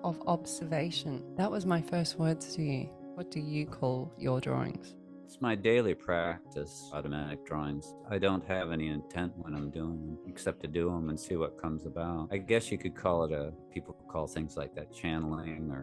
of observation. That was my first words to you. What do you call your drawings? It's my daily practice, automatic drawings. I don't have any intent when I'm doing them, except to do them and see what comes about. I guess you could call it people call things like that channeling,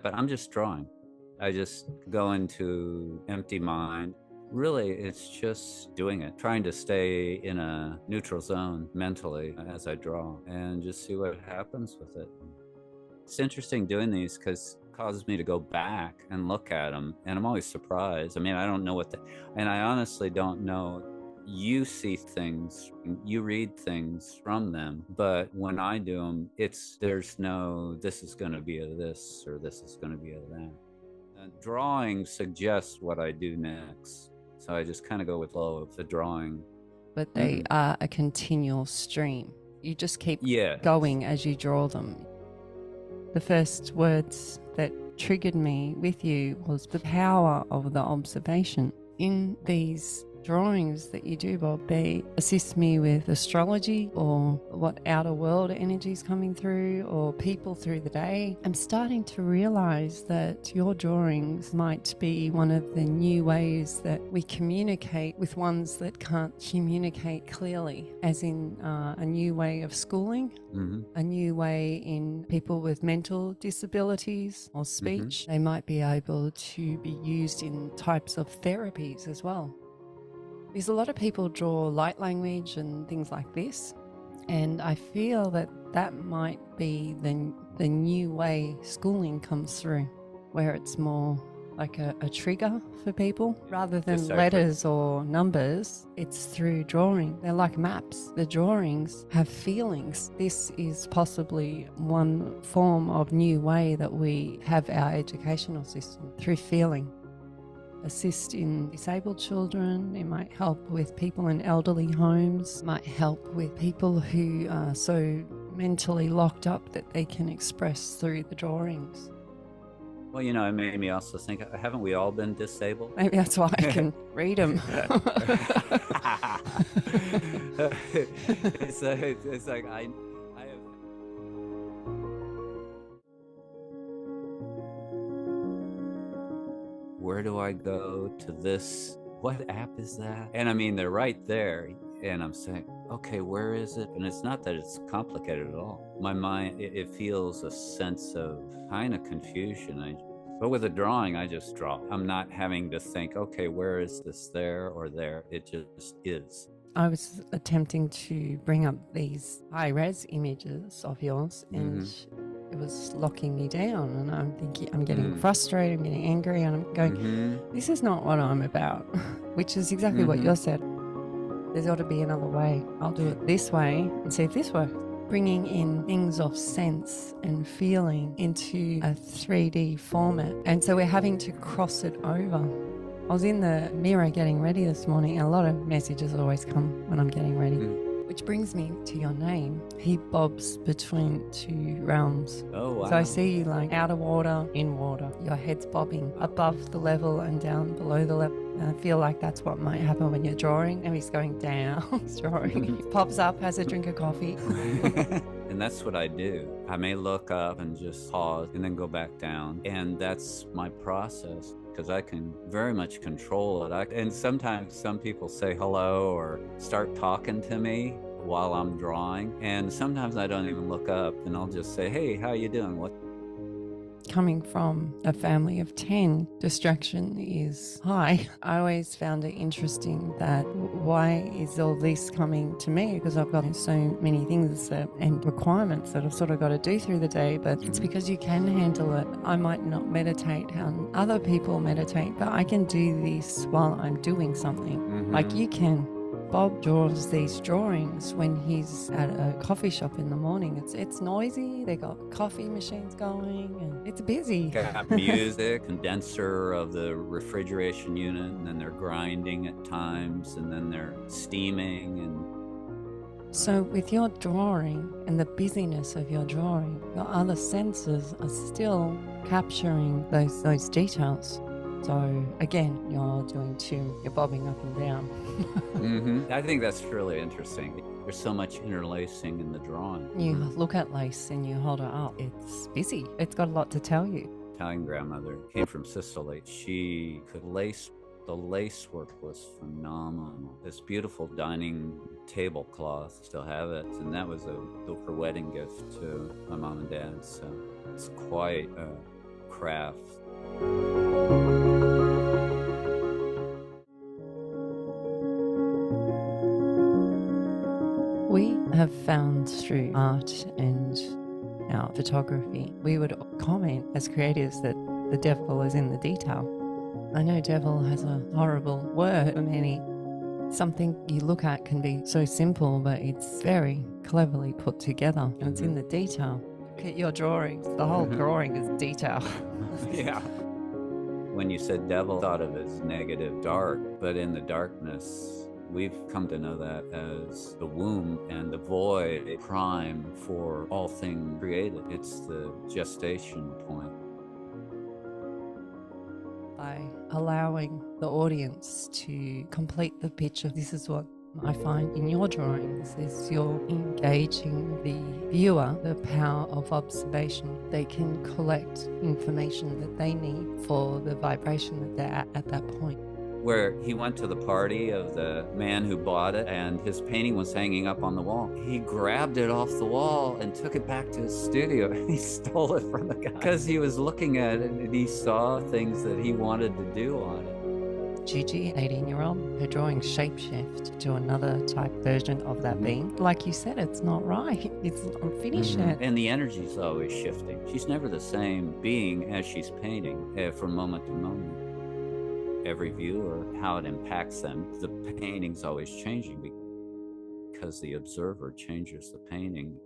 but I'm just drawing. I just go into empty mind. Really, it's just doing it, trying to stay in a neutral zone mentally as I draw and just see what happens with it. It's interesting doing these because it causes me to go back and look at them, and I'm always surprised. I mean, I don't know and I honestly don't know. You see things, you read things from them, but when I do them, there's no, this is going to be a this or this is going to be a that. Drawing suggests what I do next. So I just kind of go with flow of the drawing. But they are a continual stream. You just keep going as you draw them. The first words that triggered me with you was the power of the observation. In these drawings that you do, Bob, they assist me with astrology or what outer world energy is coming through or people through the day. I'm starting to realize that your drawings might be one of the new ways that we communicate with ones that can't communicate clearly, as in a new way of schooling, a new way in people with mental disabilities or speech. They might be able to be used in types of therapies as well. Because a lot of people draw light language and things like this, and I feel that that might be the new way schooling comes through, where it's more like a trigger for people rather than letters or numbers. It's through drawing. They're like maps. The drawings have feelings. This is possibly one form of new way that we have our educational system, through feeling. Assist in disabled children. It might help with people in elderly homes. It might help with people who are so mentally locked up that they can express through the drawings. Well, you know, it made me also think, haven't we all been disabled? Maybe that's why I can read them. It's like I have... Where do I go to this? What app is that? And I mean, they're right there. And I'm saying, okay, where is it? And it's not that it's complicated at all. My mind, it feels a sense of kind of confusion. But with a drawing, I just draw. I'm not having to think, okay, where is this, there or there? It just is. I was attempting to bring up these high-res images of yours, and it was locking me down, and I'm thinking, I'm getting frustrated, I'm getting angry, and I'm going, this is not what I'm about, which is exactly what you said. There's got to be another way. I'll do it this way and see if this works. Bringing in things of sense and feeling into a 3D format. And so we're having to cross it over. I was in the mirror getting ready this morning, and a lot of messages always come when I'm getting ready. Which brings me to your name. He bobs between two realms. Oh, wow. So I see you like out of water, in water. Your head's bobbing above the level and down below the level. And I feel like that's what might happen when you're drawing. And he's going down, he's drawing. He pops up, has a drink of coffee. And that's what I do. I may look up and just pause and then go back down. And that's my process, because I can very much control it. And sometimes some people say hello or start talking to me while I'm drawing. And sometimes I don't even look up, and I'll just say, hey, how you doing? Coming from a family of 10, distraction is high. I always found it interesting that why is all this coming to me? Because I've got so many things and requirements that I've sort of got to do through the day, but it's because you can handle it. I might not meditate how other people meditate, but I can do this while I'm doing something. Like you can. Bob draws these drawings when he's at a coffee shop in the morning. It's noisy, they got coffee machines going, and it's busy. Got music, condenser of the refrigeration unit, and then they're grinding at times, and then they're steaming. And so with your drawing and the busyness of your drawing, your other senses are still capturing those details. So again, you're doing two, you're bobbing up and down. I think that's really interesting. There's so much interlacing in the drawing. You look at lace and you hold it up. It's busy. It's got a lot to tell you. Italian grandmother came from Sicily. She could lace. The lace work was phenomenal. This beautiful dining tablecloth, still have it, and that was her wedding gift to my mom and dad. So it's quite a craft. We have found through art and our photography, we would comment as creators that the devil is in the detail. I know devil has a horrible word for many. Something you look at can be so simple, but it's very cleverly put together. And it's in the detail. Look at your drawings. The whole drawing is detail. Yeah. When you said devil, I thought of it as negative, dark, but in the darkness, we've come to know that as the womb and the void, prime for all things created. It's the gestation point. By allowing the audience to complete the picture, this is what I find in your drawings, is you're engaging the viewer, the power of observation. They can collect information that they need for the vibration that they're at that point. Where he went to the party of the man who bought it and his painting was hanging up on the wall. He grabbed it off the wall and took it back to his studio. He stole it from the guy because he was looking at it and he saw things that he wanted to do on it. Gigi, 18-year-old, her drawings shapeshift to another type version of that being. Like you said, it's not right. It's not finished yet. And the energy's always shifting. She's never the same being as she's painting from moment to moment. Every viewer, how it impacts them. The painting's always changing because the observer changes the painting.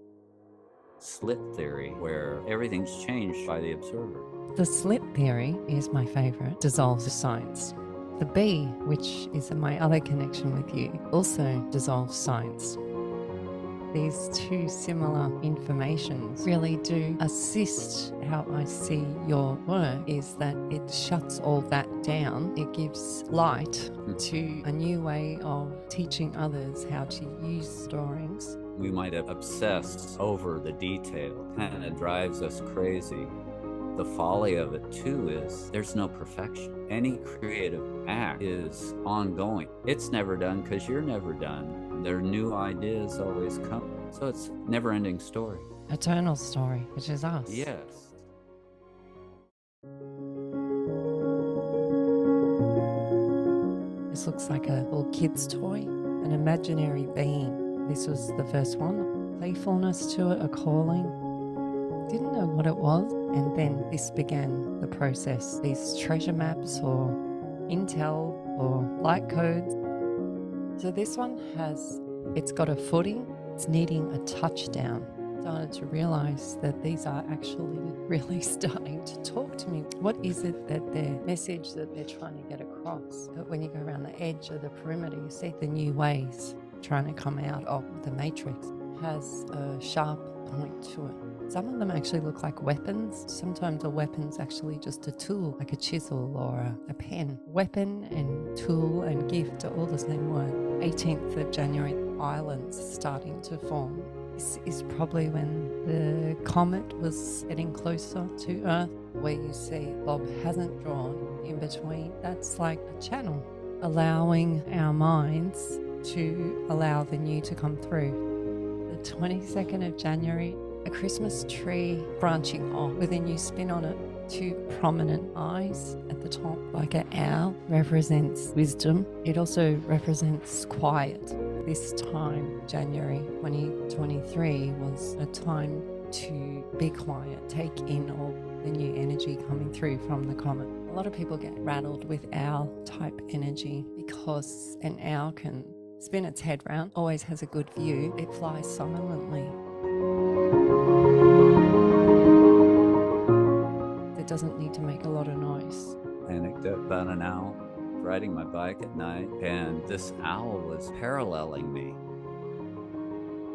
Slit theory, where everything's changed by the observer. The slit theory is my favorite, dissolves science. The B, which is my other connection with you, also dissolves science. These two similar informations really do assist how I see your work, is that it shuts all that down. It gives light to a new way of teaching others how to use drawings. We might have obsessed over the detail, and it drives us crazy. The folly of it too is there's no perfection. Any creative act is ongoing. It's never done because you're never done. There are new ideas always come. So it's never-ending story. Eternal story, which is us. Yes. This looks like a little kid's toy, an imaginary being. This was the first one. Playfulness to it, a calling. Didn't know what it was. And then this began the process. These treasure maps or intel or light codes. So this one it's got a footing. It's needing a touchdown. Started to realize that these are actually really starting to talk to me. What is it that their message that they're trying to get across? But when you go around the edge of the perimeter, you see the new ways trying to come out of the matrix. It has a sharp point to it. Some of them actually look like weapons. Sometimes a weapon's actually just a tool, like a chisel or a pen. Weapon and tool and gift are all the same word. 18th of January, islands starting to form. This is probably when the comet was getting closer to Earth, where you see Bob hasn't drawn in between. That's like a channel, allowing our minds to allow the new to come through. The 22nd of January, a Christmas tree branching off with a new spin on it. Two prominent eyes at the top, like an owl, represents wisdom. It also represents quiet. This time, January 2023, was a time to be quiet, take in all the new energy coming through from the comet. A lot of people get rattled with owl type energy because an owl can spin its head round, always has a good view. It flies silently. It doesn't need to make a lot of noise. Anecdote about an owl. Riding my bike at night, and this owl was paralleling me.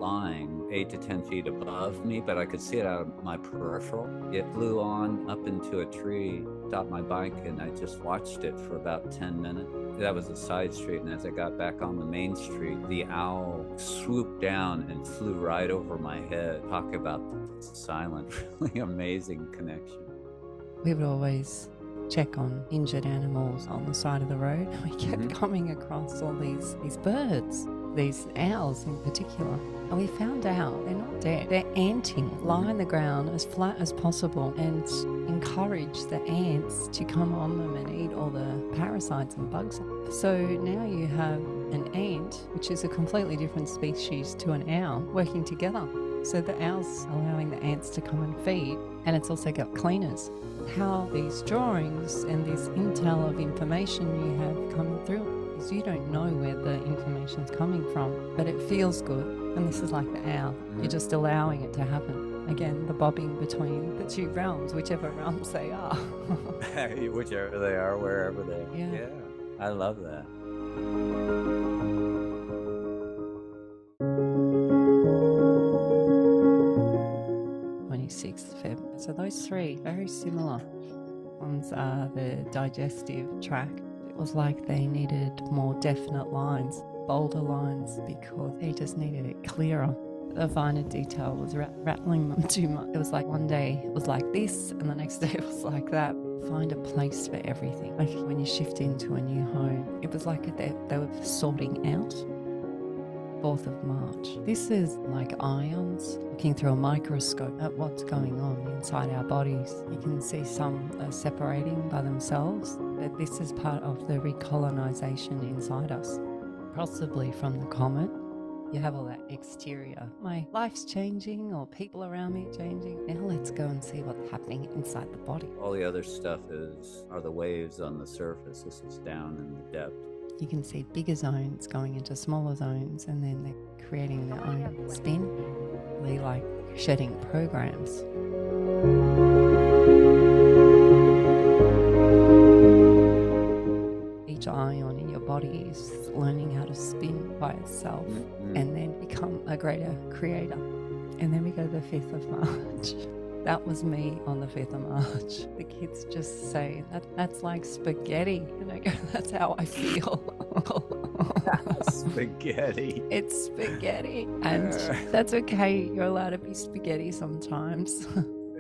lying 8 to 10 feet above me, but I could see it out of my peripheral. It flew on up into a tree, stopped my bike, and I just watched it for about 10 minutes. That was a side street, and as I got back on the main street, the owl swooped down and flew right over my head. Talk about silent, really amazing connection. We would always check on injured animals on the side of the road. We kept coming across all these birds, these owls in particular. And we found out they're not dead. They're anting, lie on the ground as flat as possible and encourage the ants to come on them and eat all the parasites and bugs. So now you have an ant, which is a completely different species to an owl, working together. So the owl's allowing the ants to come and feed, and it's also got cleaners. How these drawings and this intel of information you have coming through is you don't know where the information's coming from, but it feels good. And this is like the owl. You're just allowing it to happen. Again, the bobbing between the two realms, whichever realms they are. Whichever they are, wherever they are. Yeah. I love that. Feb. So those three, very similar. Ones are the digestive tract. It was like they needed more definite lines, bolder lines, because they just needed it clearer. The finer detail was rattling them too much. It was like one day it was like this, and the next day it was like that. Find a place for everything. Like when you shift into a new home, it was like they were sorting out. 4th of March. This is like ions, looking through a microscope at what's going on inside our bodies. You can see some are separating by themselves, but this is part of the recolonization inside us, possibly from the comet. You have all that exterior. My life's changing, or people around me changing. Now let's go and see what's happening inside the body. All the other stuff are the waves on the surface. This is down in the depth. You can see bigger zones going into smaller zones, and then they're creating their own spin. They like shedding programs. Each ion in your body is learning how to spin by itself and then become a greater creator. And then we go to the 5th of March. That was me on the 5th of March. The kids just say, that's like spaghetti. And I go, that's how I feel. Spaghetti. It's spaghetti. And that's okay. You're allowed to be spaghetti sometimes.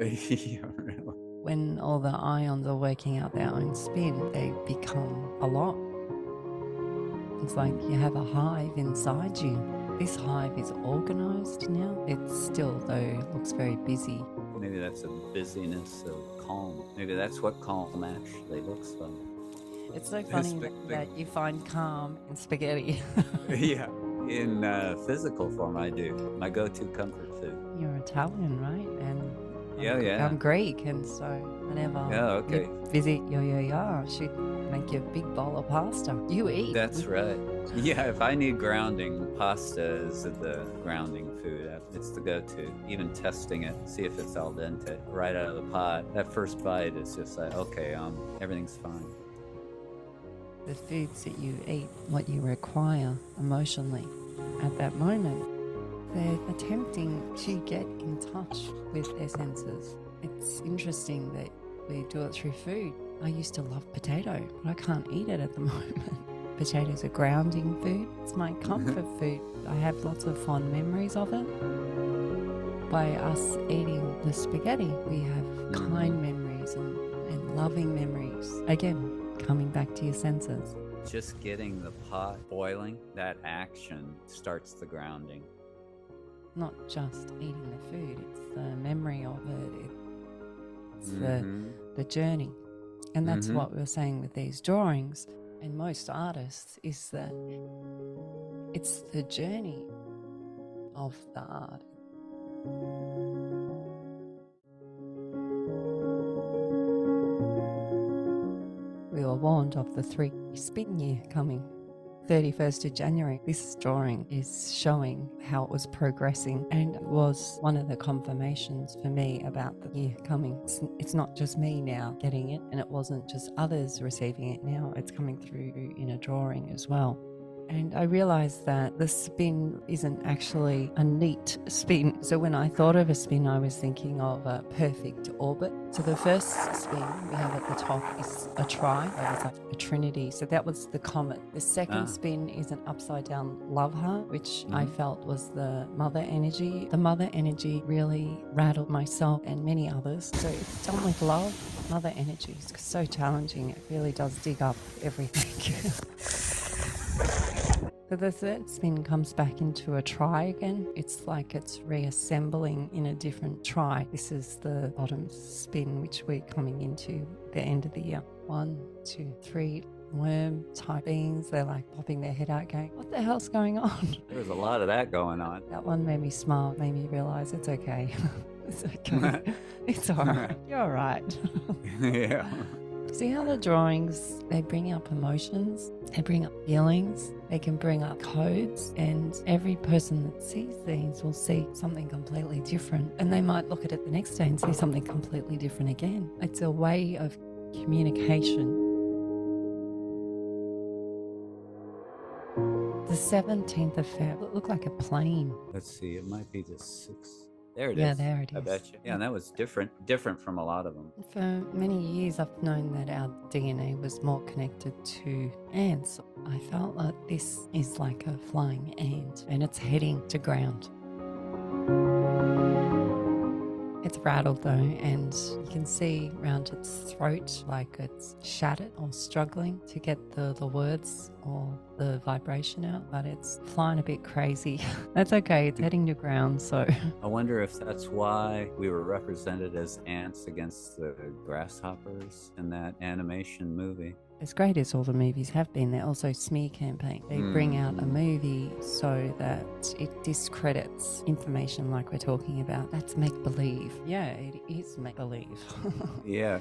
Yeah, really. When all the ions are working out their own spin, they become a lot. It's like you have a hive inside you. This hive is organized now. It still, though, looks very busy. Maybe that's a busyness of calm. Maybe that's what calm actually looks like. It's so funny that you find calm in spaghetti. Yeah, in physical form I do. My go-to comfort food. You're Italian, right? And yeah. I'm Greek, and so whenever you visit Yo-Yo-Ya, she'd make you a big bowl of pasta. You eat. That's right. Yeah, if I need grounding, pasta is the grounding food. It's the go-to. Even testing it, see if it's al dente right out of the pot. That first bite is just like, okay, everything's fine. The foods that you eat, what you require emotionally at that moment, they're attempting to get in touch with their senses. It's interesting that we do it through food. I used to love potato, but I can't eat it at the moment. Potatoes are grounding food. It's my comfort food. I have lots of fond memories of it. By us eating the spaghetti, we have kind memories and loving memories. Again, coming back to your senses. Just getting the pot boiling, that action starts the grounding. Not just eating the food, it's the memory of it. It's the journey. And that's what we're saying with these drawings. And most artists is that it's the journey of the art. We were warned of the 3 spin year coming. 31st of January, this drawing is showing how it was progressing, and it was one of the confirmations for me about the year coming. It's not just me now getting it, and it wasn't just others receiving it now, it's coming through in a drawing as well. And I realized that the spin isn't actually a neat spin. So when I thought of a spin, I was thinking of a perfect orbit. So the first spin we have at the top is a tri, so it's like a trinity. So that was the comet. The second spin is an upside down love heart, which I felt was the mother energy. The mother energy really rattled myself and many others. So it's done with love. Mother energy is so challenging. It really does dig up everything. So the third spin comes back into a tri again. It's like it's reassembling in a different tri. This is the bottom spin, which we're coming into the end of the year. 1, 2, 3 worm type beings. They're like popping their head out going, what the hell's going on? There's a lot of that going on. That one made me smile, made me realize it's okay. It's okay. It's all right. You're all right. Yeah. See how the drawings, they bring up emotions, they bring up feelings, they can bring up codes, and every person that sees these will see something completely different. And they might look at it the next day and see something completely different again. It's a way of communication. The 17th of Feb, it looked like a plane. Let's see, it might be the 6th. There it is. Yeah, there it is. I bet you. Yeah, and that was different from a lot of them. For many years, I've known that our DNA was more connected to ants. I felt like this is like a flying ant, and it's heading to ground. It's rattled though, and you can see around its throat like it's shattered or struggling to get the words or the vibration out, but it's flying a bit crazy. That's okay, it's heading to ground, so. I wonder if that's why we were represented as ants against the grasshoppers in that animation movie. As great as all the movies have been, they're also smear campaign. They bring out a movie so that it discredits information like we're talking about. That's make-believe. Yeah, it is make-believe. Yeah,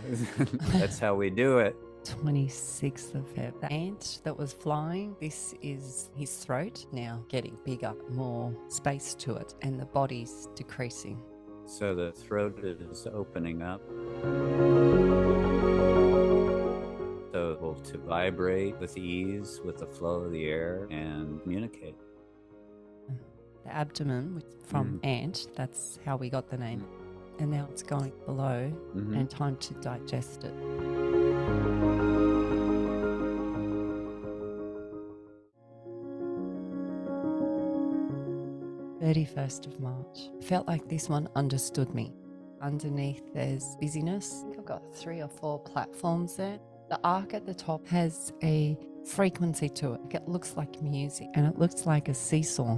that's how we do it. 26th of Feb. The ant that was flying, this is his throat now getting bigger, more space to it, and the body's decreasing. So the throat is opening up. So able to vibrate with ease with the flow of the air and communicate. The abdomen from ant, that's how we got the name. And now it's going below and time to digest it. '31st of March. I felt like this one understood me. Underneath there's busyness. I think I've got 3 or 4 platforms there. The arc at the top has a frequency to it. It looks like music and it looks like a seesaw.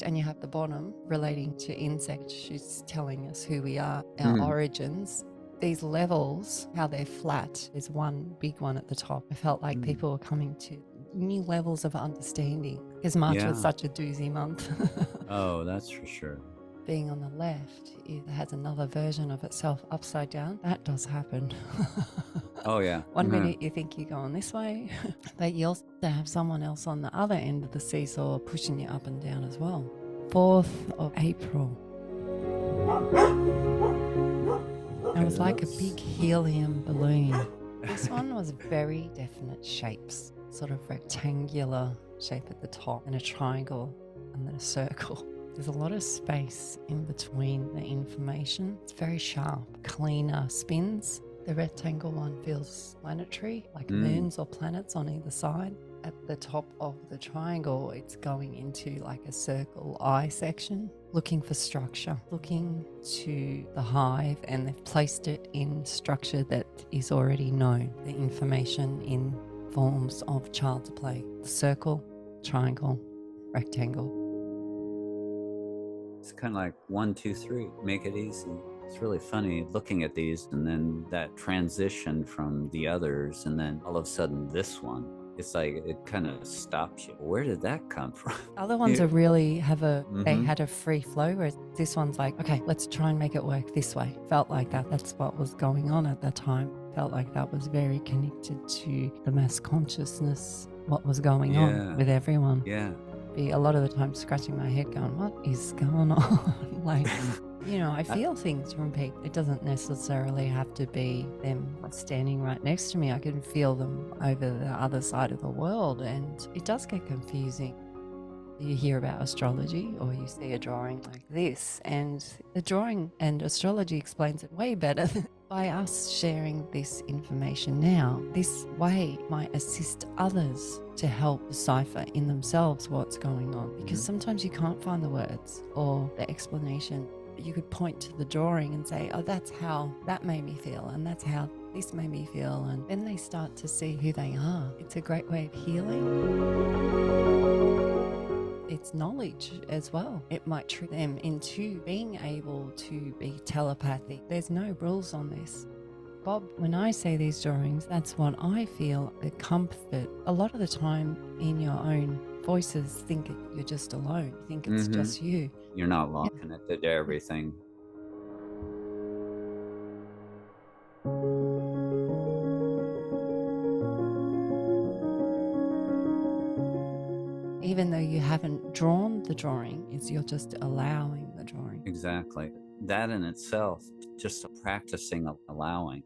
And you have the bottom relating to insect. She's telling us who we are, our origins. These levels, how they're flat, there's one big one at the top. I felt like people were coming to new levels of understanding because March was such a doozy month. Oh, that's for sure. Being on the left, it has another version of itself upside down. That does happen. Oh, yeah. One minute you think you're going this way, but you also have someone else on the other end of the seesaw pushing you up and down as well. 4th of April. It was like a big helium balloon. This one was very definite shapes, sort of rectangular shape at the top and a triangle and then a circle. There's a lot of space in between the information. It's very sharp, cleaner spins. The rectangle one feels planetary, like moons or planets on either side. At the top of the triangle, it's going into like a circle eye section, looking for structure, looking to the hive, and they've placed it in structure that is already known, the information in forms of child's play. The circle, triangle, rectangle. It's kind of like 1, 2, 3, make it easy. It's really funny looking at these and then that transition from the others and then all of a sudden this one. It's like it kind of stops you. Where did that come from? Other ones are really they had a free flow, whereas this one's like, okay, let's try and make it work this way. Felt like that. That's what was going on at that time. Felt like that was very connected to the mass consciousness, what was going on with everyone. Yeah. be a lot of the time scratching my head going, what is going on? Like, you know, I feel things from people. It doesn't necessarily have to be them standing right next to me. I can feel them over the other side of the world, and it does get confusing. You hear about astrology or you see a drawing like this, and the drawing and astrology explains it way better by us sharing this information now. This way might assist others to help decipher in themselves what's going on, because sometimes you can't find the words or the explanation. You could point to the drawing and say, oh, that's how that made me feel, and that's how this made me feel, and then they start to see who they are. It's a great way of healing. It's knowledge as well. It might trick them into being able to be telepathic. There's no rules on this. Bob, when I say these drawings, that's what I feel, the comfort. A lot of the time in your own voices think you're just alone. You think it's just you. You're not long connected to everything. Even though you haven't drawn the drawing, you're just allowing the drawing. Exactly. That in itself, just practicing allowing.